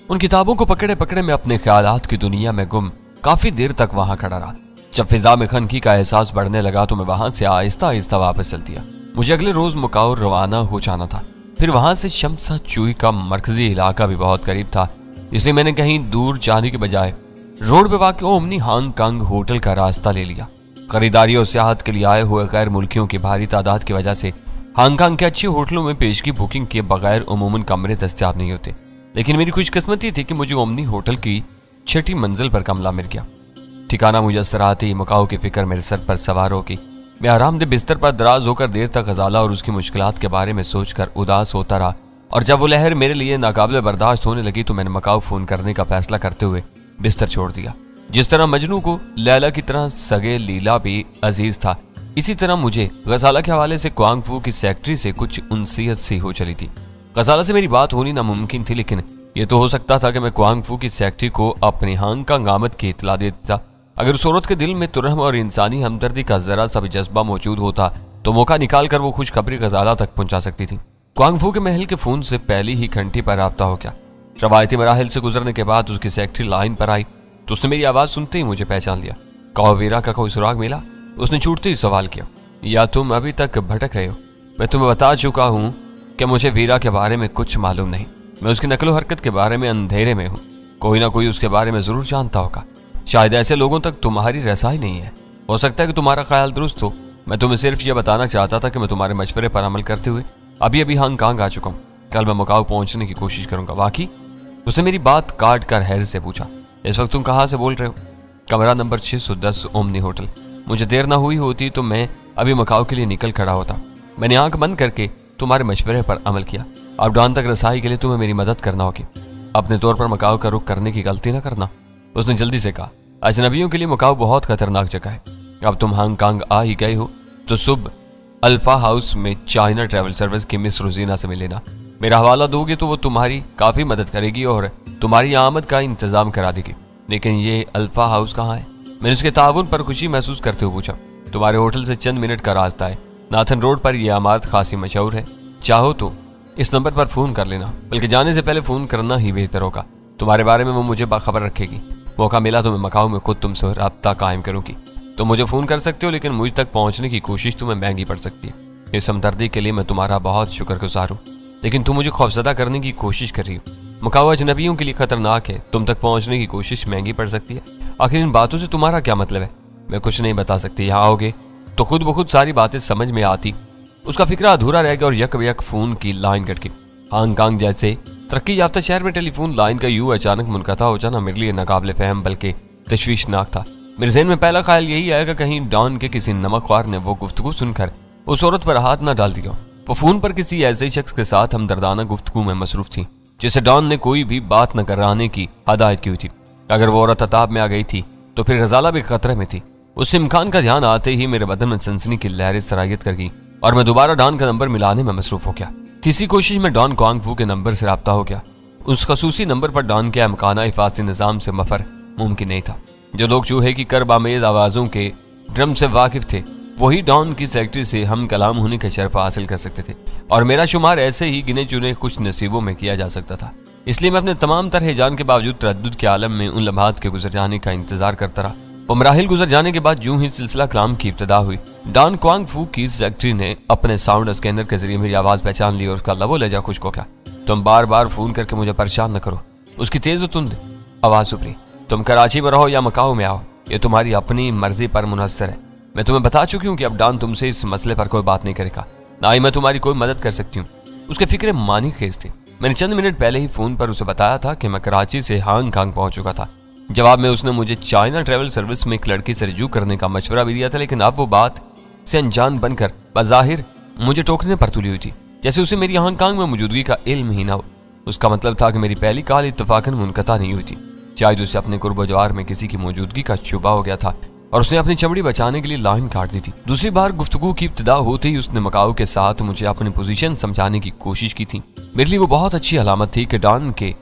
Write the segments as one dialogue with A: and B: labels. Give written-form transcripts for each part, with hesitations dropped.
A: उन किताबों को पकड़े पकड़े मैं अपने ख्यालात की दुनिया में गुम काफी देर तक वहां खड़ा रहा। जब फिजा में खनकी का एहसास बढ़ने लगा तो मैं वहां से आहिस्ता आहिस्ता वापस चल दिया। मुझे अगले रोज मकाऊ रवाना हो जाना था। फिर वहां से शमसा चुई का मरकजी इलाका भी बहुत करीब था, इसलिए मैंने कहीं दूर जाने के बजाय रोड पे वाक़ ओमनी हांगकांग होटल का रास्ता ले लिया। खरीदारी और सियाहत के लिए आए हुए गैर मुल्कियों की भारी तादाद की वजह से हांगकांग के अच्छे होटलों में पेशगी बुकिंग के बगैर उमूमन कमरे दस्तयाब नहीं होते, लेकिन मेरी खुशकिस्मती थी कि मुझे ओमनी होटल की 6ठी मंजिल पर कमरा मिल गया। ठिकाना मुयस्सर आते ही मकाऊ की फिक्र मेरे सर पर सवार होगी। मैं आरामदेह बिस्तर पर दराज होकर देर तक गजाला और उसकी मुश्किलात के बारे में सोचकर उदास होता रहा, और जब वो लहर मेरे लिए नाकाबिले बर्दाश्त होने लगी तो मैंने मकाऊ फोन करने का फैसला करते हुए बिस्तर छोड़ दिया। जिस तरह मजनू को लैला की तरह सगे लीला भी अजीज था, इसी तरह मुझे गजाला के हवाले से क्वांग फू की सेक्रेटरी से कुछ उनसीयत सी हो चली थी। गजाला से मेरी बात होनी नामुमकिन थी, लेकिन यह तो हो सकता था कि मैं क्वांग फू की सेक्रेटरी को अपनी हांगकांग आमद की इतला देता। अगर उस औरत के दिल में तुरहम और इंसानी हमदर्दी का जरा सा भी जज्बा मौजूद होता तो मौका निकाल कर वो खुशखबरी गजाला तक पहुंचा सकती थी। क्वांग फू के महल के फोन से पहली ही घंटी पर राब्ता हो गया। रवायती मराहिल से गुजरने के बाद उसकी सेक्रेटरी लाइन पर आई तो उसने मेरी आवाज सुनते ही मुझे पहचान लिया। कहो वीरा का कोई सुराग मिला? उसने छूटते ही सवाल किया। या तुम अभी तक भटक रहे हो? मैं तुम्हें बता चुका हूँ कि मुझे वीरा के बारे में कुछ मालूम नहीं। मैं उसकी नकलो हरकत के बारे में अंधेरे में हूँ। कोई ना कोई उसके बारे में जरूर जानता होगा। शायद ऐसे लोगों तक तुम्हारी रसाई नहीं है। हो सकता है कि तुम्हारा ख्याल दुरुस्त हो। मैं तुम्हें सिर्फ यह बताना चाहता था कि मैं तुम्हारे मशवरे पर अमल करते हुए अभी अभी हांगकांग आ चुका हूँ। कल मैं मकाऊ पहुंचने की कोशिश करूंगा। वाकई? उसने मेरी बात काट कर हैरत से पूछा। इस वक्त तुम कहाँ से बोल रहे हो? कमरा नंबर 610 ओमनी होटल। मुझे देर ना हुई होती तो मैं अभी मकाऊ के लिए निकल खड़ा होता। मैंने आंख बंद करके तुम्हारे मशवरे पर अमल किया। अब डॉन तक रसाई के लिए तुम्हें मेरी मदद करना होगी। अपने तौर पर मकाऊ का रुख करने की गलती ना करना। उसने जल्दी से कहा। अजनबियों के लिए मकाऊ बहुत खतरनाक जगह है। अब तुम हांगकांग आ ही गए हो तो सुबह अल्फा हाउस में चाइना ट्रैवल सर्विस की मिस रोजीना से मिल लेना। मेरा हवाला दोगे तो वो तुम्हारी काफी मदद करेगी और तुम्हारी आमद का इंतजाम करा देगी। लेकिन ये अल्फा हाउस कहाँ है? मैंने उसके ताउन पर खुशी महसूस करते हुए पूछा। तुम्हारे होटल से चंद मिनट का रास्ता है। नाथन रोड पर यह इमारत खासी मशहूर है। चाहो तो इस नंबर पर फोन कर लेना, बल्कि जाने से पहले फोन करना ही बेहतर होगा। तुम्हारे बारे में वो मुझे बाखबर रखेगी। मौका मिला तो मैं मकाऊ में खुद तुमसे राब्ता कायम करूंगी। तुम मुझे फोन कर सकते हो, लेकिन मुझ तक पहुंचने की कोशिश तुम्हें महंगी पड़ सकती है। इस हमदर्दी के लिए मैं तुम्हारा बहुत शुक्रगुजार हूँ, लेकिन तुम मुझे खौफजदा करने की कोशिश कर रही हो। मकाऊ अजनबियों के लिए खतरनाक है। तुम तक पहुंचने की कोशिश महंगी पड़ सकती है। आखिर इन बातों से तुम्हारा क्या मतलब है? मैं कुछ नहीं बता सकती। यहाँ आओगे तो खुद ब खुद सारी बातें समझ में आती। उसका फिक्रा अधूरा रह गया और यक बेयक फोन की लाइन कट गई। हांगकांग जैसे तरक्की याफ्ता शहर में टेलीफोन लाइन का यूं अचानक मुनक़ता हो जाना मेरे लिए नाकाबिले फहम बल्कि तशवीशनाक था। मेरे जहन में पहला ख्याल यही आया कि कहीं डॉन के किसी नमकख्वार ने वो गुफ्तगू सुनकर उस औरत पर हाथ न डाल दिया। वो फोन पर किसी ऐसे शख्स के साथ हमदर्दाना गुफ्तगू में मसरूफ थी जिसे डॉन ने कोई भी बात न कराने की हदायत की हुई थी। अगर वो औरत अताब में आ गई थी तो फिर गजाला भी खतरे में थी। उस इम्कान का ध्यान आते ही मेरे बदन में सनसनी की लहरें सरायत कर गई और मैं दोबारा डॉन का नंबर मिलाने में मसरूफ हो गया। तीसरी कोशिश में डॉन क्वांग फू के नंबर से राब्ता हो गया। उस खसूसी नंबर पर डॉन के अमकाना हिफाजती निज़ाम से मफर मुमकिन नहीं था। जो लोग चूहे की करबामेज आवाज़ों के ड्रम से वाकिफ थे वही डॉन की सेक्रेटरी से हम कलाम होने का शर्फ हासिल कर सकते थे, और मेरा शुमार ऐसे ही गिने चुने कुछ नसीबों में किया जा सकता था। इसलिए मैं अपने तमाम तरह जान के बावजूद तरद्दुद के आलम में उन लम्हात के गुजर जाने का इंतजार करता रहा। मराहिल गुजर जाने के बाद यूं ही सिलसिला कलाम की इब्तिदा हुई। डॉन क्वांग फू की सेक्रेटरी ने अपने साउंड स्कैनर के जरिए मेरी आवाज़ पहचान ली और उसका लबो लहजा खुश्क हो गया। तुम बार बार फोन करके मुझे परेशान न करो। उसकी तेज और तुंद आवाज़ उभरी। तुम कराची में रहो या मकाऊ में आओ, ये तुम्हारी अपनी मर्जी पर मुनहसर है। मैं तुम्हें बता चुकी हूँ कि अब डॉन तुमसे इस मसले पर कोई बात नहीं करेगा, ना ही मैं तुम्हारी कोई मदद कर सकती हूँ। उसके फिक्रे मानी खेज थी। मैंने चंद मिनट पहले ही फोन पर उसे बताया था कि मैं कराची से हांगकांग पहुंच चुका था। जवाब में उसने मुझे चाइना ट्रैवल सर्विस में एक लड़की से रजू करने का मशवरा भी दिया था, लेकिन अब वो बात से अनजान बनकर बज़ाहिर मुझे टोकने पर तुली हुई थी, जैसे उसे मेरी हांगकांग में मौजूदगी का इल्म ही ना हो। उसका मतलब था कि मेरी पहली कॉल इत्तफाकन मुनक़ता नहीं हुई थी। शायद उसे अपने कुर्ब जवार में किसी की मौजूदगी का शुबा हो गया था और उसने अपनी चमड़ी बचाने के लिए लाइन काट दी थी। दूसरी बार गुफ्तगू की इब्तिदा होते ही उसने मकाऊ के साथ मुझे अपनी पोजीशन समझाने की कोशिश की थी। मेरे लिए वो बहुत अच्छी अलामत थी कि डॉन के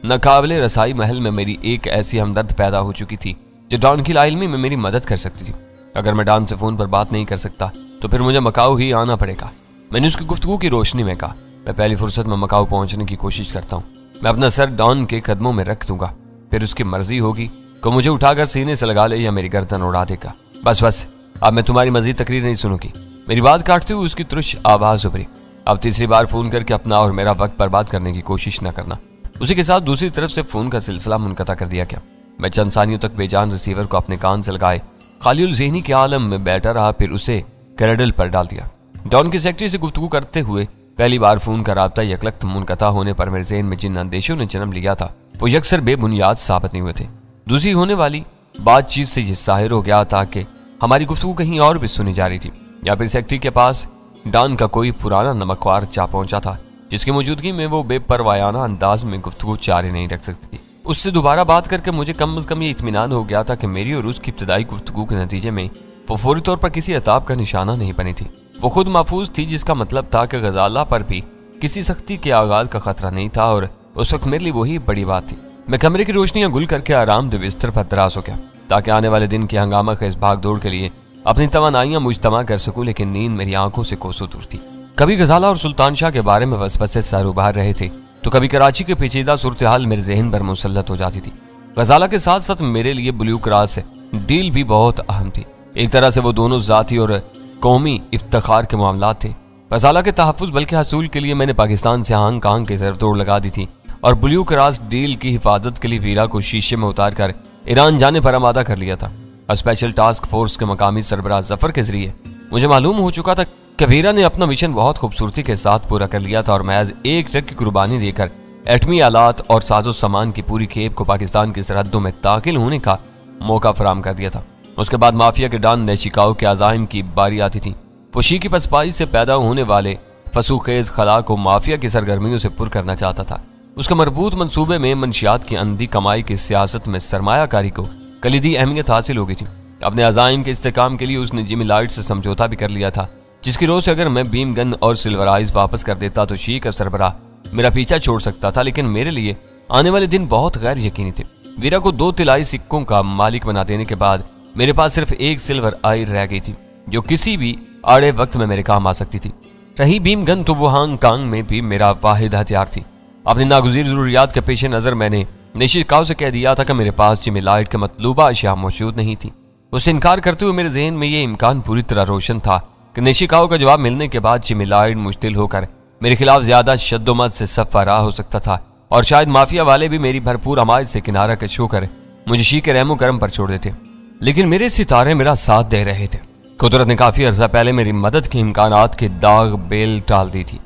A: नाकाबिले रसाई महल में मेरी एक ऐसी हमदर्द पैदा हो चुकी थी जो डॉन की लाइल्मी में मेरी मदद कर सकती थी। अगर मैं डॉन से फोन पर बात नहीं कर सकता तो फिर मुझे मकाऊ ही आना पड़ेगा। मैंने उसकी गुफ्तगू की रोशनी में कहा, मैं पहली फुर्सत में मकाऊ पहुंचने की कोशिश करता हूँ। मैं अपना सर डॉन के कदमों में रख दूंगा, फिर उसकी मर्जी होगी कि मुझे उठाकर सीने से लगा ले या मेरी गर्दन उड़ा देगा। बस बस, अब मैं तुम्हारी मजीद तकरीर नहीं सुनूंगी। मेरी बात काटते हुए उसकी तुरश आवाज उभरी। अब तीसरी बार फोन करके अपना और मेरा वक्त बर्बाद करने की कोशिश न करना। उसी के साथ दूसरी तरफ से फोन का सिलसिला मुनक़ता कर दिया गया। मैं चंद सानियों तक बेजान रिसीवर को अपने कान से लगाए खालिउल ज़हनी के आलम में बैठा रहा, फिर उसे कैरेडल पर डाल दिया। डॉन की सेक्रेटरी से गुफ्तगू करते हुए पहली बार फोन का राब्ता यकलख्त मुनक़ता होने पर मेरे ज़हन में जिन अंदेशों ने जन्म लिया था वो यकसर बेबुनियाद साबित नहीं हुए थे। दूसरी होने वाली बातचीत से ये ज़ाहिर हो गया था कि हमारी गुफ्तगू कहीं और भी सुनी जा रही थी, या फिर सेक्रेटरी के पास डॉन का कोई पुराना नमकवार चा पहुंचा था जिसकी मौजूदगी में वो बेपरवायाना अंदाज में गुफ्तगू जारी नहीं रख सकती थी। उससे दोबारा बात करके मुझे कम से कम ये इत्मीनान हो गया था कि मेरी और उसकी इब्तदाई गुफ्तगू के नतीजे में वो फौरी तौर पर किसी अताब का निशाना नहीं बनी थी। वो खुद महफूज थी, जिसका मतलब था कि गजाला पर भी किसी सख्ती के आगाज का खतरा नहीं था, और उस वक्त मेरे लिए वही बड़ी बात थी। मैं कमरे की रोशनियां गुल करके आरामदेह बिस्तर पर दराज हो गया ताकि आने वाले दिन की हंगामा खेज भाग दौड़ के लिए अपनी तवानाइयां मुजतमा कर सकूं, लेकिन नींद मेरी आंखों से कोसों दूर थी। कभी गजाला और सुल्तान शाह के बारे में वसवसे सर उभार रहे थे तो कभी कराची के पेचीदा सूरत हाल मेरे जहन पर मुसल्लत हो जाती थी। गजाला के साथ साथ मेरे लिए ब्लू क्रॉस डील भी बहुत अहम थी। एक तरह से वो दोनों जाती और कौमी इफ्तिखार के मामलात थे। गजाला के तहफ़्फ़ुज़ बल्कि हसूल के लिए मैंने पाकिस्तान से हांगकांग की तरफ दौड़ लगा दी थी, और ब्लू क्रॉस डील की हिफाजत के लिए वीरा को शीशे में उतार कर ईरान जाने पर आमादा कर लिया था। और स्पेशल टास्क फोर्स के मकामी सरबराह जफर के जरिए मुझे मालूम हो चुका था कि वीरा ने अपना मिशन बहुत खूबसूरती के साथ पूरा कर लिया था, और महज एक ट्रक की कुर्बानी देकर एटमी आलात और साजो सामान की पूरी खेप को पाकिस्तान की सरहदों में दाखिल होने का मौका फराम कर दिया था। उसके बाद माफिया के डॉन नेशिकाओ के अज़ाइम की बारी आती थी। फुशी की पसपाई से पैदा होने वाले फसूखेज खला को माफिया की सरगर्मियों से पुर करना चाहता था। उसके मरबूत मंसूबे में मंशियात की अंधी कमाई की सियासत में सरमायाकारी को कलीदी अहमियत हासिल हो गई थी। अपने अज़ाइम के इस्तेकाम के लिए उसने जिमी लाइट से समझौता भी कर लिया था, जिसकी रोज से अगर मैं बीम गन और सिल्वर आइज वापस कर देता तो शी का सरबराह मेरा पीछा छोड़ सकता था। लेकिन मेरे लिए आने वाले दिन बहुत गैर यकीनी थे। वीरा को 2 तिलाई सिक्कों का मालिक बना देने के बाद मेरे पास सिर्फ एक सिल्वर आई रह गई थी, जो किसी भी आड़े वक्त में मेरे काम आ सकती थी। रही बीम गन तो वो हांगकांग में भी मेरा वाहिद हथियार थी। अपनी नागुज़ीर ज़रूरियात के पेश नज़र मैंने निशिकाओ से कह दिया था कि मेरे पास जिमी लाइट के मतलूबा अशिया मौजूद नहीं थी। उससे इनकार करते हुए मेरे जहन में ये इम्कान पूरी तरह रोशन था कि निशिकाओ का जवाब मिलने के बाद जिमी लाइट मुश्तिल होकर मेरे खिलाफ ज्यादा शद्दोमत से सफ़ा रहा हो सकता था, और शायद माफिया वाले भी मेरी भरपूर हमायत से किनारा कश होकर मुझे शी के रहमो करम पर छोड़ देते। लेकिन मेरे सितारे मेरा साथ दे रहे थे। कुदरत ने काफी अर्सा पहले मेरी मदद के इम्कानात की दाग बेल टाल दी थी।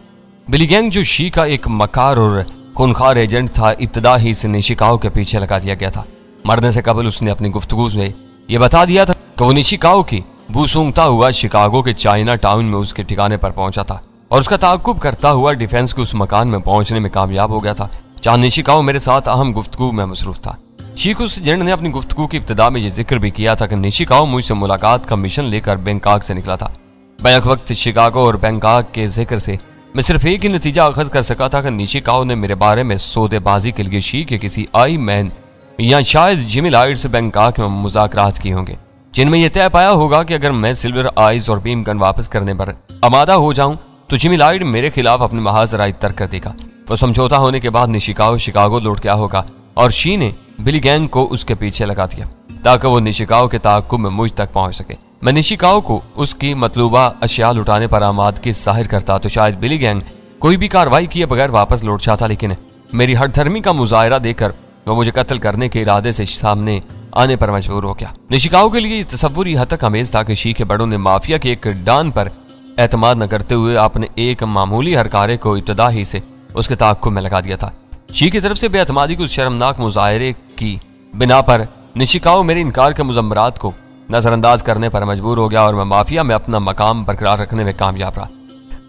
A: बिली गैंग, जो शी का एक मकार और खूनखार एजेंट था, इब्तदा ही से निशिकाओ के पीछे लगा दिया गया था। मरने से कबल उसने अपनी गुफ्तगू में यह बता दिया था कि वो निशिकाओ की बू सूंघता हुआ शिकागो के चाइना टाउन में उसके ठिकाने पर पहुंचा था, और उसका ताक़ुब करता हुआ डिफेंस के उस मकान में पहुंचने में कामयाब हो गया था जहां निशिकाओ मेरे साथ अहम गुफ्तगू में मसरूफ था। शीख उस एजेंट ने अपनी गुफ्तगू की इब्तिदा में यह जिक्र भी किया था कि निशिकाओ मुझसे मुलाकात का मिशन लेकर बैंकॉक से निकला था। बैक वक्त शिकागो और बैंकॉक के जिक्र से मैं सिर्फ एक ही नतीजा अखज़ कर सका था कि निशिकाओ ने मेरे बारे में सौदेबाजी के लिए शी के किसी आई मैन या शायद जिमी लाइट से बैंकॉक में मुज़ाकरात किए होंगे, जिनमें यह तय पाया होगा कि अगर मैं सिल्वर आइज और बीम गन वापस करने पर आमादा हो जाऊं तो जिमी लाइट मेरे खिलाफ अपनी महाज राय तर्क कर देगा। वो समझौता होने के बाद निशिकाओ शिकागो लौट गया होगा, और शी ने बिली गैंग को उसके पीछे लगा दिया ताकि वो निशिकाओ के ताक़ुब में मुझ तक पहुंच सके। मैं निशिकाओ को उसकी मतलूबा अशिया लुटाने पर आमादगी जाहिर करता तो शायद बिली गैंग कोई भी कार्रवाई किए बगैर वापस लौट जाता, लेकिन मेरी हठधर्मी का मुजाहरा देकर वो मुझे कत्ल करने के इरादे से सामने आने पर मजबूर हो गया। निशिकाओ के लिए तसव्वुर हद तक अमेज था कि शी के बड़ों ने माफिया के एक डॉन पर एतमाद न करते हुए अपने एक मामूली हरकारे को इब्तदा ही से उसके ताक़ुब में लगा दिया था। शी की तरफ से बेअतमादी के उस शर्मनाक मुजाहरे की बिना पर निशिकाओ मेरे इनकार के मुजम्मरात को नजरअंदाज करने पर मजबूर हो गया, और मैं माफिया में अपना मकाम बरकरार रखने में कामयाब रहा।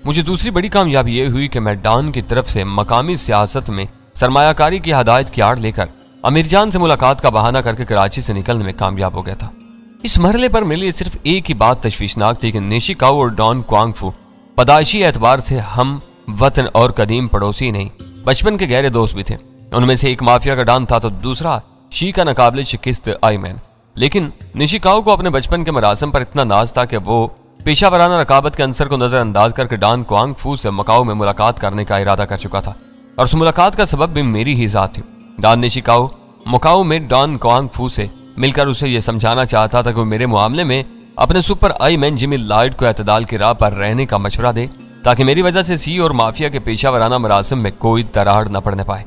A: मुझे दूसरी बड़ी कामयाबी यह हुई कि मैं डॉन की तरफ से मकामी सियासत में सरमायाकारी की हदायत की आड़ लेकर अमीर जान से मुलाकात का बहाना करके कराची से निकलने में कामयाब हो गया था। इस मरहले पर मेरे लिए सिर्फ एक ही बात तशवीशनाक थी कि निशिकाओ और डॉन क्वांगफू पदाइशी एतबार से हम वतन और कदीम पड़ोसी नहीं, बचपन के गहरे दोस्त भी थे। उनमें से एक माफिया का डॉन था तो दूसरा शी का नाकाबिल शिकस्त आई मैन। लेकिन निशिकाओ को अपने बचपन के मरासम पर इतना नाज था कि वो पेशा वराना रकाबत के अंसर को नजरअंदाज करके डॉन क्वांगफू से मकाओ में मुलाकात करने का इरादा कर चुका था, और उस मुलाकात का सबब भी मेरी ही जात थी। डॉन निशिकाओ मुकाओ में डॉन क्वांग फू से मिलकर उसे यह समझाना चाहता था कि वो मेरे मामले में अपने super I man Jimmy Lloyd को एतदाल की राह पर रहने का मशवरा दे, ताकि मेरी वजह से सी और माफिया के पेशावराना मरासिम में कोई दरार न पड़ने पाए।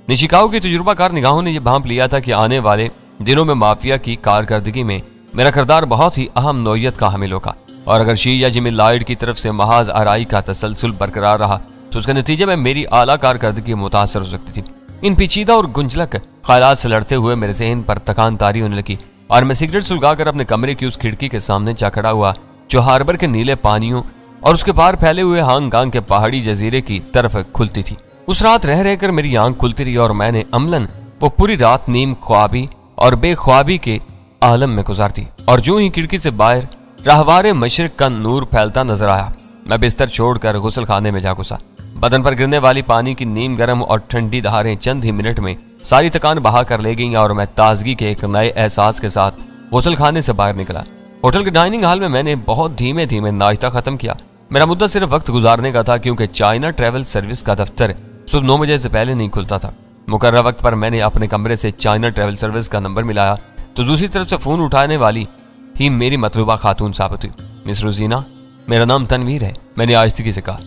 A: निशिकाओ की तजुर्बाकार निगाहों ने यह भांप लिया था कि आने वाले दिनों में माफिया की कारकर्दगी में मेरा किरदार बहुत ही अहम नौयत का हामिल होगा, और अगर शी या जिमी लॉयड की तरफ से महज आराई का तसलसल बरकरार रहा तो उसके नतीजे में मेरी आला कारकर्दगी मुतासर हो सकती थी। इन पेचीदा और गुंजलक ख्यालात से लड़ते हुए मेरे ज़हन पर तकान तारी होने लगी और मैं सिगरेट सुलगाकर अपने कमरे की उस खिड़की के सामने जा खड़ा हुआ जो हार्बर के नीले पानियों और उसके पार फैले हुए हांगकांग के पहाड़ी जजीरे की तरफ खुलती थी। उस रात रह रहकर मेरी आंख खुलती रही और मैंने अमलन वो पूरी रात नीम ख्वाबी और बेख्वाबी के आलम में गुजारती, और जो ही खिड़की से बाहर राहवारे मशरिक का नूर फैलता नजर आया, मैं बिस्तर छोड़कर गुसल खाने में जा घुसा। बदन पर गिरने वाली पानी की नीम गर्म और ठंडी धारें चंद ही मिनट में सारी थकान बहा कर ले गईं और मैं ताजगी के एक नए एहसास के साथ गुसल खाने से बाहर निकला। होटल के डाइनिंग हॉल में मैंने बहुत धीमे धीमे नाश्ता खत्म किया। मेरा मुद्दा सिर्फ वक्त गुजारने का था, क्योंकि चाइना ट्रैवल सर्विस का दफ्तर सुबह 9 बजे से पहले नहीं खुलता था। मुकर्रर वक्त पर मैंने अपने कमरे से चाइना ट्रैवल सर्विस का नंबर मिलाया तो दूसरी तरफ से फोन उठाने वाली ही मेरी मतलूबा खातून साबित हुई। मिस रोजीना, मेरा नाम तनवीर है, मैंने आहिस्तगी से कहा।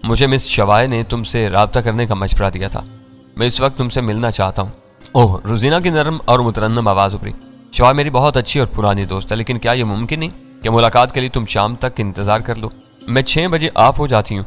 A: मुझे मिस शवाए ने तुमसे राब्ता करने का मशवरा दिया था, मैं इस वक्त तुमसे मिलना चाहता हूँ। ओह, रोजीना की नरम और मुतरन्नम आवाज उभरी। शवाए मेरी बहुत अच्छी और पुरानी दोस्त है, लेकिन क्या यह मुमकिन नहीं कि मुलाकात के लिए तुम शाम तक इंतजार कर लो? मैं 6 बजे ऑफ हो जाती हूँ,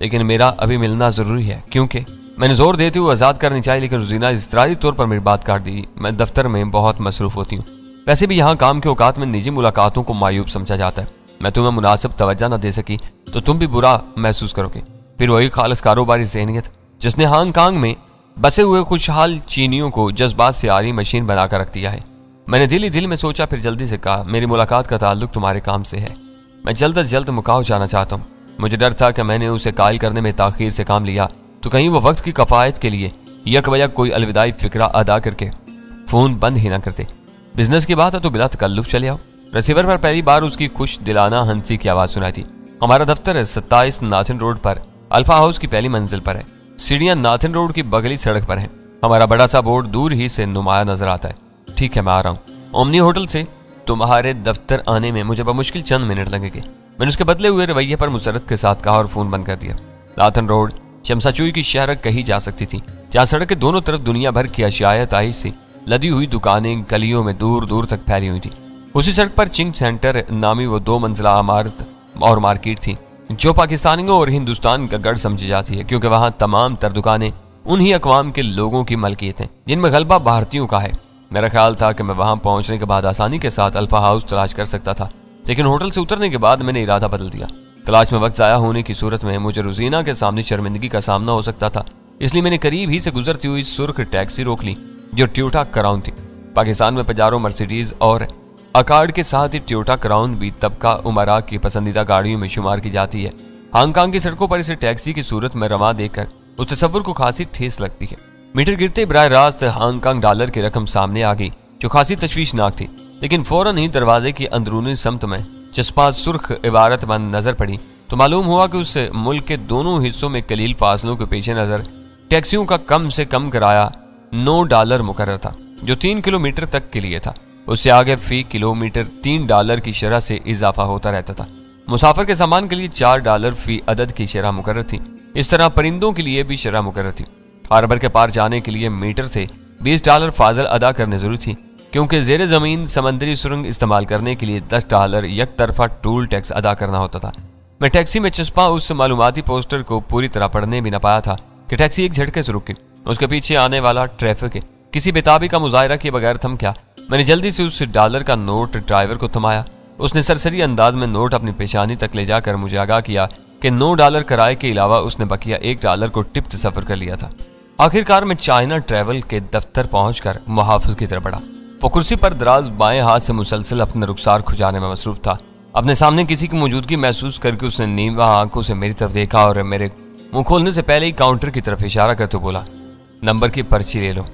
A: लेकिन मेरा अभी मिलना जरूरी है, क्योंकि मैंने जोर देते हुए आजाद करनी चाहिए, लेकिन रोजीना इज़रारी तौर पर मेरी बात काट दी। मैं दफ्तर में बहुत मसरूफ होती हूँ, वैसे भी यहाँ काम के औकात में निजी मुलाकातों को मायूब समझा जाता है। मैं तुम्हें मुनासिब तवज्जो न दे सकी तो तुम भी बुरा महसूस करोगे। फिर वही खालिस कारोबारी ज़हनियत जिसने हांगकांग में बसे हुए खुशहाल चीनियों को जज्बात से आरी मशीन बनाकर रख दिया है। मैंने दिल ही दिल में सोचा, फिर जल्दी से कहा, मेरी मुलाकात का ताल्लुक तुम्हारे काम से है। मैं जल्द अज जल्द मुकाओ जाना चाहता हूँ। मुझे डर था कि मैंने उसे कायल करने में ताखीर से काम लिया तो कहीं वो वक्त की कफायत के लिए यकबयक कोई अलविदाई फिक्रा अदा करके फोन बंद ही ना करते। बिजनेस की बात है तो बिला तकल्लुफ चले आओ। रिसीवर पर पहली बार उसकी खुश दिलाना हंसी की आवाज सुनाई थी। हमारा दफ्तर 27 नाथिन रोड पर अल्फा हाउस की पहली मंजिल पर है। सीढ़ियां नाथिन रोड की बगली सड़क पर हैं। हमारा बड़ा सा बोर्ड दूर ही से नुमाया नजर आता है। ठीक है, मैं आ रहा हूँ। ओमनी होटल से तुम्हारे दफ्तर आने में मुझे बमुश्किल चंद मिनट लगेंगे। मैंने उसके बदले हुए रवैये पर मुसरत के साथ कहा और फोन बंद कर दिया। नाथिन रोड शमसाचुई की शहर कही जा सकती थी, जहाँ सड़क के दोनों तरफ दुनिया भर की अशियाताई से लदी हुई दुकानें गलियों में दूर दूर तक फैली हुई थी। उसी सड़क पर चिंग सेंटर नामी वो 2 मंजिला इमारत और मार्केट थी, जो पाकिस्तानियों और हिंदुस्तान का गढ़ समझी जाती है, क्योंकि वहाँ तमाम तर दुकानें उन्हीं अकवाम के लोगों की मलकियत हैं जिनमें गलबा भारतीयों का है। मेरा ख्याल था कि मैं वहाँ पहुँचने के बाद आसानी के साथ अल्फा हाउस तलाश कर सकता था, लेकिन होटल से उतरने के बाद मैंने इरादा बदल दिया। तलाश में वक्त ज़ाया होने की सूरत में मुझे रोजीना के सामने शर्मिंदगी का सामना हो सकता था, इसलिए मैंने करीब ही से गुजरती हुई सुर्ख टैक्सी रोक ली जो टोयोटा क्राउन थी। पाकिस्तान में पजारो, मर्सिडीज और अकार्ड के साथ ही टोयोटा क्राउन भी तबका उमरा की पसंदीदा गाड़ियों में शुमार की जाती है। हांगकांग की सड़कों पर इसे टैक्सी की सूरत में रवा देखकर उस तस्वुर को खासी ठेस लगती है। मीटर गिरते बराह रास्त हांगकांग डॉलर की रकम सामने आ गई, जो खासी तशवीशनाक थी, लेकिन फौरन ही दरवाजे की अंदरूनी समत में चस्पा सुर्ख इबारत बंद नजर पड़ी तो मालूम हुआ कि उस मुल्क के दोनों हिस्सों में कलील फासलों के पेश नजर टैक्सियों का कम से कम किराया $9 मुकर्रर था, जो 3 किलोमीटर तक के लिए था। उससे आगे फी किलोमीटर $3 की शरह से इजाफा होता रहता था। मुसाफिर के सामान के लिए $4 फी अदद की शरह मुकर्रर थी। इस तरह परिंदों के लिए भी शरह मुकर्रर थी। हार्बर के पार जाने के लिए मीटर से $20 फाजल अदा करने जरूरी थी, क्योंकि जेर जमीन समंदरी सुरंग इस्तेमाल करने के लिए $10 एक तरफा टूल टैक्स अदा करना होता था। मैं टैक्सी में चस्पा उस मालूमाती पोस्टर को पूरी तरह पढ़ने भी न पाया था कि टैक्सी एक झटके से रुकी। उसके पीछे आने वाला ट्रैफिक किसी बेताबी का मुजाहरा किए बगैर थम गया। मैंने जल्दी से उस $1 का नोट ड्राइवर को थमाया। उसने सरसरी अंदाज में नोट अपनी पेशानी तक ले जाकर मुझे आगाह किया कि $9 किराए के अलावा उसने बकिया $1 को टिप्त सफर कर लिया था। आखिरकार मैं चाइना ट्रैवल के दफ्तर पहुंचकर मुहाफिज की तरफ बढ़ा। वो कुर्सी पर दराज बाएं हाथ से मुसलसल अपने रुखसार खुजाने में मसरूफ था। अपने सामने किसी की मौजूदगी महसूस करके उसने नींवा आंखों से मेरी तरफ देखा और मेरे मुंह खोलने से पहले ही काउंटर की तरफ इशारा करते बोला, नंबर की पर्ची ले लो,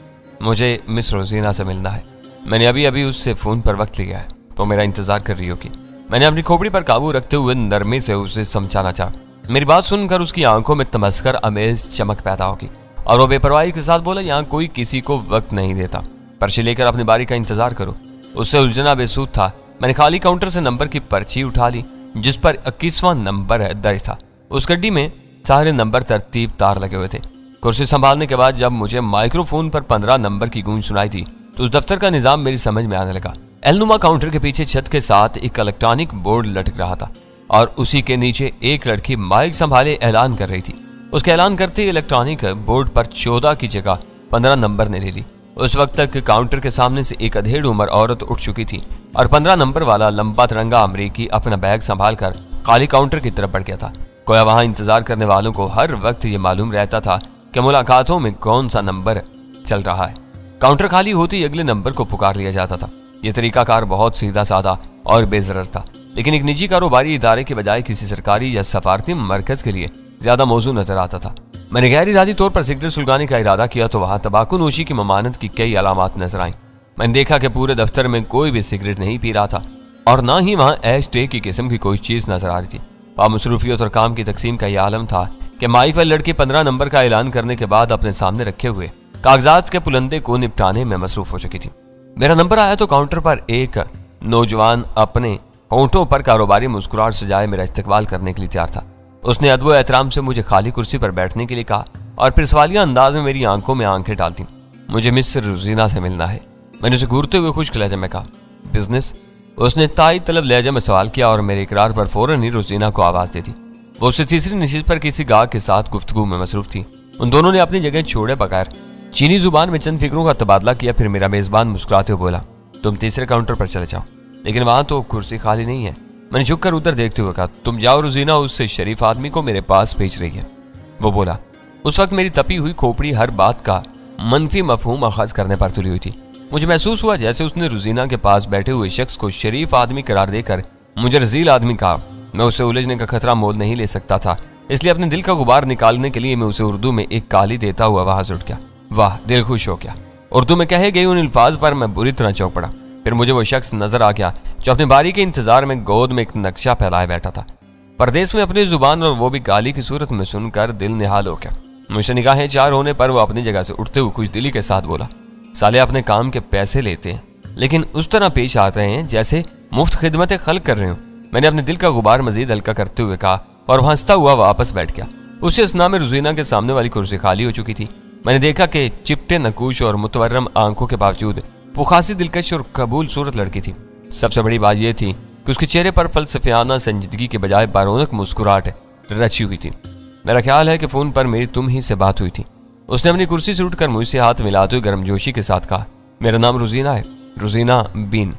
A: मुझे मिस रोजीना से मिलना है। मैंने अभी अभी उससे फोन पर वक्त लिया है, तो मेरा इंतजार कर रही होगी। मैंने अपनी खोपड़ी पर काबू रखते हुए नरमी से उसे समझाना चाहा। मेरी बात सुनकर उसकी आंखों में तमस्कर अमेज चमक पैदा होगी और वो बेपरवाही के साथ बोला, यहाँ कोई किसी को वक्त नहीं देता, पर्ची लेकर अपनी बारी का इंतजार करो। उससे उलझना बेसूद था। मैंने खाली काउंटर से नंबर की पर्ची उठा ली जिस पर 21वां नंबर दर्ज था। उस गड्डी में सारे नंबर तरतीब तार लगे हुए थे। कुर्सी संभालने के बाद जब मुझे माइक्रोफोन पर 15 नंबर की गूंज सुनाई थी तो उस दफ्तर का निजाम मेरी समझ में आने लगा। एलनुमा काउंटर के पीछे छत के साथ एक इलेक्ट्रॉनिक बोर्ड लटक रहा था और उसी के नीचे एक लड़की माइक संभाले ऐलान कर रही थी। उसके ऐलान करते ही इलेक्ट्रॉनिक बोर्ड पर 14 की जगह 15 नंबर ने ले ली। उस वक्त तक काउंटर के सामने से एक अधेड़ उम्र औरत उठ चुकी थी और 15 नंबर वाला लंबा तिरंगा अमरीकी अपना बैग संभाल कर खाली काउंटर की तरफ बढ़ गया था। गोया वहां इंतजार करने वालों को हर वक्त ये मालूम रहता था कि मुलाकातों में कौन सा नंबर चल रहा है। काउंटर खाली होते ही अगले नंबर को पुकार लिया जाता था। यह तरीकाकार बहुत सीधा साधा और बेजरस था, लेकिन एक निजी कारोबारी इदारे के बजाय किसी सरकारी या सफारती मरकज के लिए ज्यादा मौजू नजर आता था। मैंने गैर इरादी तौर पर सिगरेट सुलगाने का इरादा किया तो वहां तंबाकू नोशी की ममानत की कई अलामात नजर आईं। मैंने देखा कि पूरे दफ्तर में कोई भी सिगरेट नहीं पी रहा था और ना ही वहां एश ट्रे की किस्म की कोई चीज नजर आ रही थी। मसरूफियत और काम की तकसीम का यह आलम था कि माइक वाले लड़के 15 नंबर का ऐलान करने के बाद अपने सामने रखे हुए कागजात के पुलंदे को निपटाने में मसरूफ हो चुकी थी। मेरा नंबर आया तो काउंटर पर एक नौजवान अपने होंठों पर कारोबारी मुस्कुराहट सजाए मेरा इस्तकबाल करने के लिए तैयार था। उसने अदब एहतराम से मुझे खाली कुर्सी पर बैठने के लिए कहा और फिर सवालिया अंदाज में मेरी आंखों में आंखें डालती। मुझे मिस्टर रुजीना से मिलना है। मैंने उसे घूरते हुए खुश्क लहजे में कहा, बिजनेस? उसने ताई तलब लहजे में सवाल किया और मेरे इकरार पर फौरन ही रुजीना को आवाज दे दी। वो उससे तीसरी नशिस्त पर किसी गाहक के साथ गुफ्तगू में मसरूफ थी। उन दोनों ने अपनी जगह छोड़े बगैर चीनी जुबान में चंद फिक्रों का तबादला किया। फिर मेरा मेजबान मुस्कुराते हुए बोला, तुम तीसरे काउंटर पर चले जाओ, लेकिन वहां तो कुर्सी खाली नहीं है। मैंने झुककर उधर देखते हुए कहा, तुम जाओ, रुजीना उससे शरीफ आदमी को मेरे पास भेज रही है। वो बोला। उस वक्त मेरी तपी हुई खोपड़ी हर बात का मनफी मफहूम अखाज करने पर तुली हुई थी। मुझे महसूस हुआ जैसे उसने रुजीना के पास बैठे हुए शख्स को शरीफ आदमी करार देकर मुझे रजील आदमी कहा। मैं उसे उलझने का खतरा मोल नहीं ले सकता था, इसलिए अपने दिल का गुबार निकालने के लिए मैं उसे उर्दू में एक गाली देता हुआ वहां से उठ गया। वाह, दिल खुश हो गया। उर्दू में कहे गए उन अल्फाज पर मैं बुरी तरह चौंक पड़ा। फिर मुझे वो शख्स नजर आ गया जो अपनी बारी के इंतजार में गोद में एक नक्शा फैलाए बैठा था। परदेश में अपनी जुबान और वो भी गाली की सूरत में सुनकर दिल निहाल हो गया। मुझसे निगाहें चार होने पर वो अपनी जगह से उठते हुए खुश दिली के साथ बोला, साले अपने काम के पैसे लेते हैं लेकिन उस तरह पेश आ रहे हैं जैसे मुफ्त खिदमतें खल्क कर रहे हो। मैंने अपने दिल का गुबार मजीद हल्का करते हुए कहा और हंसता हुआ वापस बैठ गया। उसी असना में रुजीना के सामने वाली कुर्सी खाली हो चुकी थी। मैंने देखा कि चिपटे नकूश और मुतवर्रम आंखों के बावजूद वो खासी दिलकश और कबूल सूरत लड़की थी। सबसे बड़ी बात यह थी कि उसके चेहरे पर फलसफियाना संजीदगी के बजाय बारोनक मुस्कुराहट रची हुई थी। मेरा ख्याल है कि फोन पर मेरी तुम ही से बात हुई थी। उसने अपनी कुर्सी से उठकर मुझसे हाथ मिलाते हुए गर्मजोशी के साथ कहा, मेरा नाम रुजीना है, रुजीना बीन,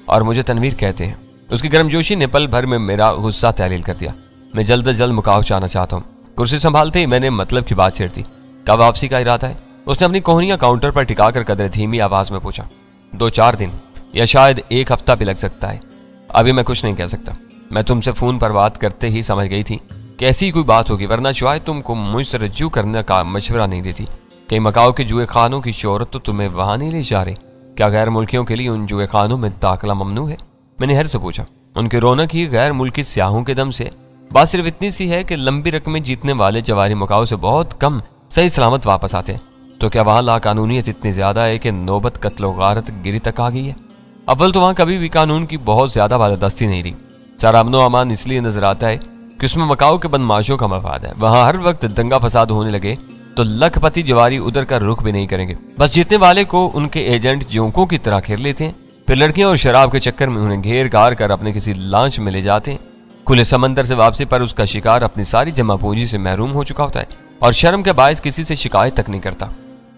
A: और मुझे तनवीर कहते हैं। उसकी गर्मजोशी ने पल भर में मेरा गुस्सा तहलील कर दिया। मैं जल्द अज जल्द मुकाव चाहना चाहता हूँ। कुर्सी संभालते ही मैंने मतलब की बात छेड़ दी। कब वापसी का इरादा है? उसने अपनी कोहनियां काउंटर पर टिकाकर कदर धीमी आवाज में पूछा। 2-4 दिन या शायद 1 हफ्ता भी लग सकता है। अभी मैं कुछ नहीं कह सकता। मैं तुमसे फोन पर बात करते ही समझ गई थी कि ऐसी कोई बात होगी, वरना शायद तुमको मुझसे रज्जू करने का मशवरा नहीं देती। कई मकाओ के जुए खानों की शोहरत तो तुम्हें वहां नहीं ले जा रही। क्या गैर मुल्कियों के लिए उन जुए खानों में दाखिला ममनू है? मैंने हर से पूछा। उनकी रौनक ही गैर मुल्की स्याहों के दम से। बात सिर्फ इतनी सी है कि लंबी रकमें जीतने वाले जवारी मकाओ से बहुत कम सही सलामत वापस आते हैं। तो क्या वहां लाकानूनियत इतनी ज्यादा है कि नौबत कत्लो गारत गिरी तक आ गई है? अव्वल तो वहां कभी भी कानून की बहुत ज्यादा बालादस्ती नहीं रही। सारा अमनो अमान इसलिए नजर आता है कि उसमें मकाओ के बदमाशों का मफाद है। वहां हर वक्त दंगा फसाद होने लगे तो लखपति जवारी उधर का रुख भी नहीं करेंगे। बस जीतने वाले को उनके एजेंट जोंकों की तरह घेर लेते हैं, फिर लड़कियां और शराब के चक्कर में उन्हें घेर घार कर अपने किसी लांच में ले जाते हैं। खुले समंदर से वापसी पर उसका शिकार अपनी सारी जमा पूंजी से महरूम हो चुका होता है और शर्म के बायस किसी से शिकायत तक नहीं करता।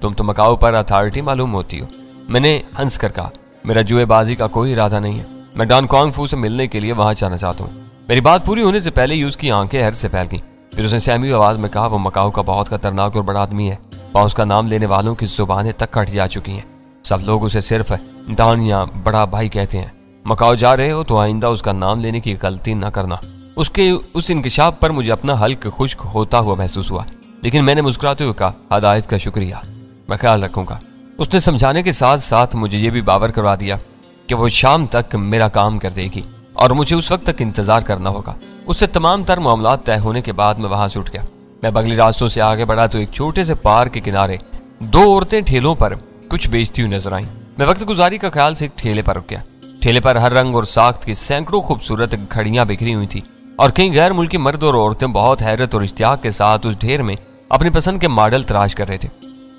A: तुम तो मकाओ पर अथॉरिटी मालूम होती हो। मैंने हंस कर कहा, मेरा जुएबाजी का कोई इरादा नहीं है। मैं डॉन कॉन्ग फू से मिलने के लिए वहां जाना चाहता हूँ। मेरी बात पूरी होने से पहले ही उसकी आंखें हर से फैल गईं। फिर उसने सहमी आवाज में कहा, वो मकाओ का बहुत खतरनाक और बड़ा आदमी है और उसका नाम लेने वालों की जुबानें तक कट जा चुकी हैं। सब लोग उसे सिर्फ डॉन या बड़ा भाई कहते हैं। मकाओ जा रहे हो तो आइंदा उसका नाम लेने की गलती न करना। उसके उस इंकशाफ पर मुझे अपना हल्क खुश्क होता हुआ महसूस हुआ, लेकिन मैंने मुस्कुराते हुए कहा, हदायत का शुक्रिया, मैं ख्याल रखूंगा। उसने समझाने के साथ साथ मुझे ये भी बावर करवा दिया कि वो शाम तक मेरा काम कर देगी और मुझे उस वक्त तक इंतजार करना होगा। उससे तमाम तर मामलात तय होने के बाद मैं वहां से उठ गया। मैं बगली रास्तों से आगे बढ़ा तो एक छोटे से पार्क के किनारे दो औरतें ठेलों पर कुछ बेचती हुई नजर आईं। मैं वक्त गुजारी का ख्याल से एक ठेले पर रुक गया। ठेले पर हर रंग और साख्त की सैकड़ों खूबसूरत घड़ियां बिखरी हुई थी और कई गैर मुल्की मर्द और औरतें बहुत हैरत और इश्तियाक के साथ उस ढेर में अपनी पसंद के मॉडल तलाश कर रहे थे।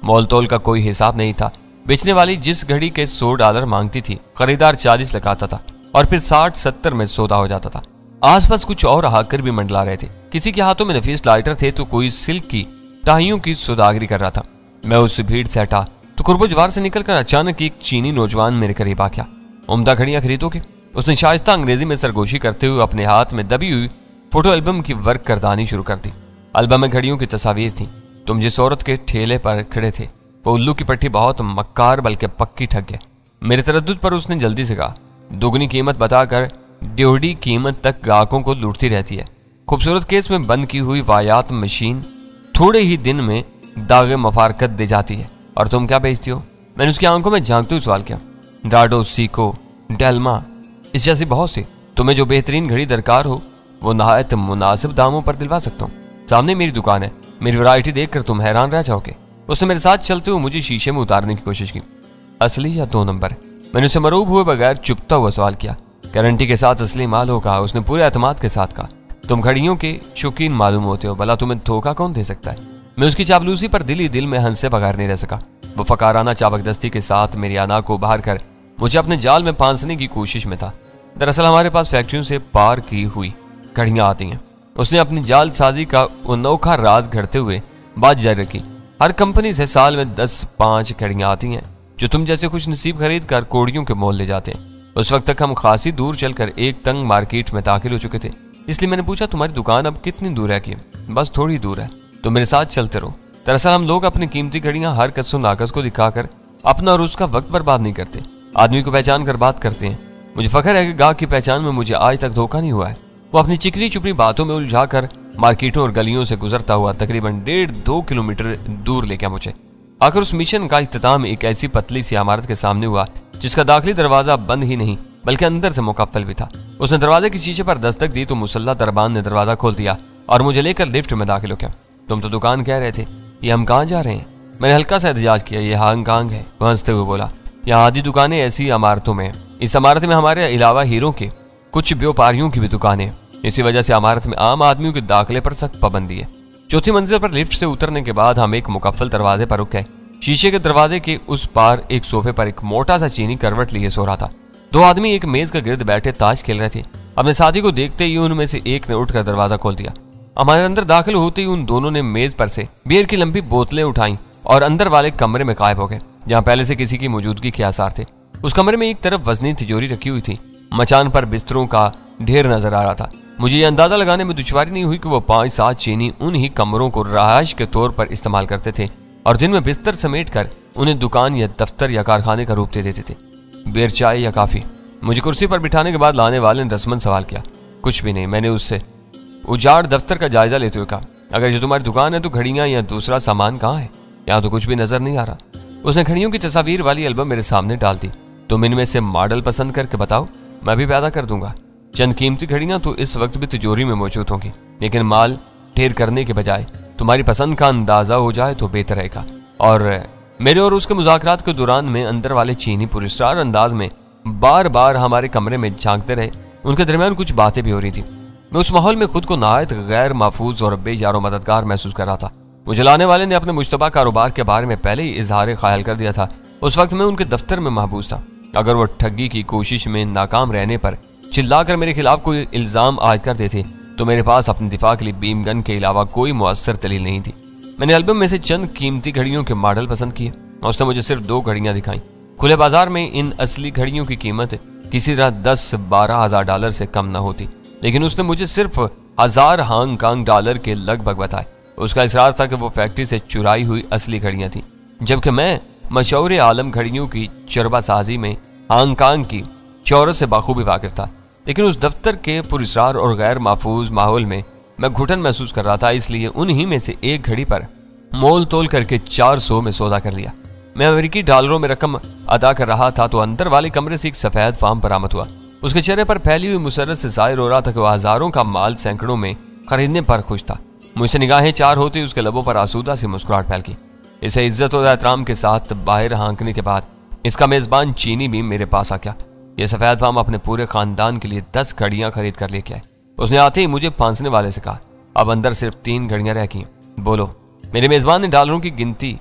A: मोल तोल का कोई हिसाब नहीं था। बेचने वाली जिस घड़ी के $100 मांगती थी, खरीदार 40 लगाता था और फिर 60-70 में सौदा हो जाता था। आसपास कुछ और हाकर भी मंडला रहे थे। किसी के हाथों में नफीस लाइटर थे तो कोई सिल्क की टाहियों की सौदागरी कर रहा था। मैं उस भीड़ से हटा तो कुर्बुजवार से निकलकर अचानक एक चीनी नौजवान मेरे करीब आ गया। उम्दा घड़ियां खरीदोगे? उसने शाइस्ता अंग्रेजी में सरगोशी करते हुए अपने हाथ में दबी हुई फोटो एल्बम की वर्क करदानी शुरू कर दी। एल्बम में घड़ियों की तस्वीर थी। तुम जिस औरत के ठेले पर खड़े थे वो उल्लू की पट्टी बहुत मक्कार बल्कि पक्की ठग गए। मेरे तरद्दुद पर उसने जल्दी से कहा, दोगुनी कीमत बताकर ड्योढ़ी कीमत तक ग्राहकों को लूटती रहती है। खूबसूरत केस में बंद की हुई वायात मशीन थोड़े ही दिन में दागे मफारकत दे जाती है। और तुम क्या बेचती हो? मैंने उसकी आंखों में झांकते हुए सवाल किया। डाडो, सीको, डेल्मा, इस जैसी बहुत सी। तुम्हें जो बेहतरीन घड़ी दरकार हो वो नहायत मुनासिब दामों पर दिलवा सकता हूँ। सामने मेरी दुकान है। मेरी वैरायटी देखकर तुम हैरान रह जाओगे। उसने मेरे साथ चलते हुए मुझे शीशे में उतारने की कोशिश की। असली या 2 नंबर? मैंने उसे मरूब हुए बगैर चुपता हुआ सवाल किया। गारंटी के साथ असली माल होगा, उसने पूरे एतमाद के साथ कहा। तुम घड़ियों के शौकीन मालूम होते हो, भला तुम्हें धोखा कौन दे सकता है? मैं उसकी चापलूसी पर दिल ही दिल में हंस से बगैर नहीं रह सका। वो फकाराना चाबकदस्ती के साथ मेरी अना को बाहर कर मुझे अपने जाल में फांसने की कोशिश में था। दरअसल हमारे पास फैक्ट्रियों से पार की हुई घड़ियां आती हैं। उसने अपनी जाल साजी का अनोखा राज घड़ते हुए बात जारी रखी। हर कंपनी से साल में 10-5 घड़ियां आती हैं जो तुम जैसे खुश नसीब खरीद कर कोड़ियों के मोल ले जाते हैं। उस वक्त तक हम खासी दूर चलकर एक तंग मार्केट में दाखिल हो चुके थे, इसलिए मैंने पूछा, तुम्हारी दुकान अब कितनी दूर है? कि बस थोड़ी दूर है, तो मेरे साथ चलते रहो। दरअसल हम लोग अपनी कीमती घड़ियां हर कस्सो नाकस को दिखाकर अपना और उसका वक्त बर्बाद नहीं करते, आदमी को पहचान कर बात करते हैं। मुझे फख्र है कि गाहक की पहचान में मुझे आज तक धोखा नहीं हुआ है। वो अपनी चिकनी चुपड़ी बातों में उलझा कर मार्केटों और गलियों से गुजरता हुआ तकरीबन 1.5-2 किलोमीटर दूर ले गया मुझे। आखिर उस मिशन का इख्तिताम एक ऐसी पतली सी इमारत के सामने हुआ जिसका दाखिली दरवाजा बंद ही नहीं बल्कि अंदर से मुकफ्फल भी था। उसने दरवाजे की शीशे पर दस्तक दी तो मुसल्ला दरबान ने दरवाजा खोल दिया और मुझे लेकर लिफ्ट में दाखिल हो गया। तुम तो दुकान कह रहे थे, ये हम कहाँ जा रहे हैं? मैंने हल्का सा एहतजाज किया। ये हांगकांग है, वो हंसते हुए बोला। यहाँ आधी दुकानें ऐसी इमारतों में, इस इमारत में हमारे अलावा हीरों के कुछ व्यापारियों की भी दुकानें हैं। इसी वजह से इमारत में आम आदमियों के दाखिले पर सख्त पाबंदी है। चौथी मंजिल पर लिफ्ट से उतरने के बाद हम एक मुकफ्फल दरवाजे पर रुक गए। शीशे के दरवाजे के उस पार एक सोफे पर एक मोटा सा चीनी करवट लिए सो रहा था। 2 आदमी एक मेज के गिर्द बैठे ताश खेल रहे थे। अपने साथी को देखते ही उनमें से एक ने उठकर दरवाजा खोल दिया। हमारे अंदर दाखिल होते ही उन दोनों ने मेज पर से बियर की लंबी बोतलें उठाई और अंदर वाले कमरे में गायब हो गए, जहाँ पहले से किसी की मौजूदगी के आसार थे। उस कमरे में एक तरफ वजनी तिजोरी रखी हुई थी, मचान पर बिस्तरों का ढेर नजर आ रहा था। मुझे ये अंदाजा लगाने में दुश्वारी नहीं हुई कि वो 5-7 चीनी उन ही कमरों को रहायश के तौर पर इस्तेमाल करते थे और जिनमें बिस्तर समेट कर उन्हें दुकान या दफ्तर या कारखाने का रूप दे देते थे। बेर, चाय या काफी? मुझे कुर्सी पर बिठाने के बाद लाने वाले ने रस्मन सवाल किया। कुछ भी नहीं, मैंने उससे उजाड़ दफ्तर का जायजा लेते हुए कहा। अगर ये तुम्हारी दुकान है तो घड़ियां या दूसरा सामान कहाँ है? यहाँ तो कुछ भी नजर नहीं आ रहा। उसने घड़ियों की तस्वीर वाली एल्बम मेरे सामने डाल दी। तुम इनमें से मॉडल पसंद करके बताओ, मैं भी पैदा कर दूंगा। चंद कीमती घड़ियां तो इस वक्त भी तिजोरी में मौजूद होंगी, लेकिन माल ढेर करने के बजाय तुम्हारी पसंद का अंदाजा हो जाए तो बेहतर रहेगा। और मेरे और उसके मुज़ाकरात के दौरान में अंदर वाले चीनी पुरस्कार अंदाज में बार बार हमारे कमरे में झांकते रहे। उनके दरमियान कुछ बातें भी हो रही थी। मैं उस माहौल में खुद को नहायत गैर महफूज और बेयारो मददगार महसूस कर रहा था। मुझे लाने वाले ने अपने मुश्तबा कारोबार के बारे में पहले ही इजहार ख्याल कर दिया था। उस वक्त मैं उनके दफ्तर में महबूस था। अगर वो ठगी की कोशिश में नाकाम रहने पर चिल्लाकर मेरे खिलाफ कोई इल्जाम आयद कर देते तो मेरे पास अपने दिफा के लिए बीम गन के अलावा कोई मुअस्सर दलील नहीं थी। मैंने एल्बम में से चंद कीमती घड़ियों के मॉडल पसंद किए और उसने मुझे सिर्फ 2 घड़ियां दिखाई। खुले बाजार में इन असली घड़ियों की कीमत किसी तरह $10-12 से कम न होती, लेकिन उसने मुझे सिर्फ 1000 हांगकांग डॉलर के लगभग बताए। उसका इसरार था कि वो फैक्ट्री से चुराई हुई असली घड़ियां थी, जबकि मैं मशहूर आलम घड़ियों की चरबासाजी में हांगकांग की चौरस से बाखूबी वाकिफ था। लेकिन उस दफ्तर के पुरस्कार और गैर महफूज माहौल में मैं घुटन महसूस कर रहा था, इसलिए उन्हीं में से एक घड़ी पर मोल तोल करके 400 में सौदा कर लिया। मैं अमेरिकी डॉलरों में रकम अदा कर रहा था तो अंदर वाले कमरे से एक सफेद फार्म बरामद हुआ। उसके चेहरे पर फैली हुई मुसर्रत से जाहिर हो रहा था कि वह हजारों का माल सैकड़ों में खरीदने पर खुश था। मुझसे निगाहें चार होती उसके लबों पर आसूदा सी मुस्कुराहट फैल गई। इसे इज्जत और एहतराम के साथ बाहर हाँकने के बाद इसका मेजबान चीनी भी मेरे पास आ गया। ये सफेद फार्म अपने पूरे खानदान के लिए 10 घड़ियां खरीद कर लेके आए। उसने आते ही मुझे फांसने वाले से कहा, अब अंदर सिर्फ 3 घड़ियां रह गई, बोलो। मेरे मेजबान ने डॉलरों की गिनती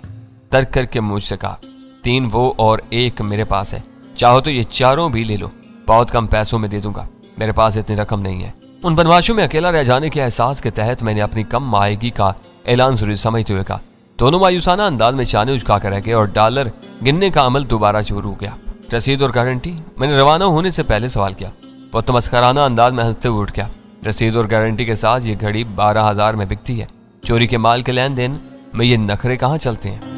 A: तर्क करके मुझसे कहा, 3 वो और 1 मेरे पास है, चाहो तो ये चारों भी ले लो, बहुत कम पैसों में दे दूंगा, मेरे पास इतनी रकम नहीं है। उन बनवाशों में अकेला रह जाने के एहसास के तहत मैंने अपनी कम मायगी का ऐलान जरूरी समझते हुए कहा। दोनों मायूसाना अंदाज में चाने उचका कर रह गए और डॉलर गिनने का अमल दोबारा शुरू हो गया। रसीद और गारंटी? मैंने रवाना होने से पहले सवाल किया। वो तमस्कराना अंदाज में हंसते हुए उठ गया। रसीद और गारंटी के साथ ये घड़ी 12,000 में बिकती है। चोरी के माल के लेन देन में ये नखरे कहाँ चलते हैं।